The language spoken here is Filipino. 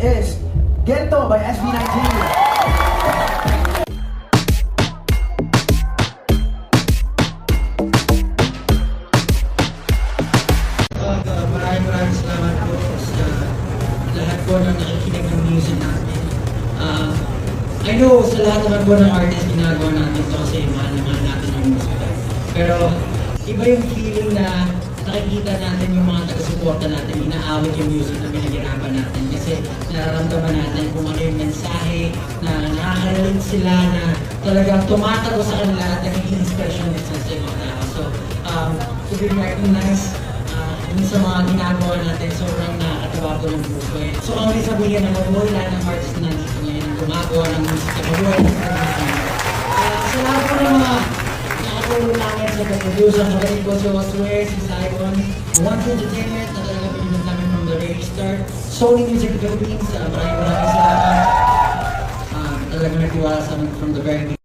is Gento by SB19. Maraming salamat po sa lahat po ng nakikinig ng music natin. I know sa lahat naman po ng artist ginagawa natin ito kasi mahal na mahal natin yung musika. Pero iba yung feeling na nakikita natin yung mga taga-suporta natin, inaawit yung music na pinaghirapan natin kasi nararamdaman natin kung ano yung mensahe na nakaka-relate sila na talagang tumatago sa kanila at naging inspiration nila sa ibang tao. So, to be recognized dun sa mga ginagawa natin, sobrang nakakatawa po ng puso. So, ang ulit sabihin na mabuhay lahat ng artist na nandito ngayon ang gumagawa ng musika, mabuhay ng musika. Sa lahat po ng mga nakatulong namin sa pag-produce, ang kapatid ko si Osway, si Saigon, One Entertainment, na talaga pinunod namin from the very start. Sony Music Philippines, maraming salamat. Talagang nagtiwala sa amin from the very beginning.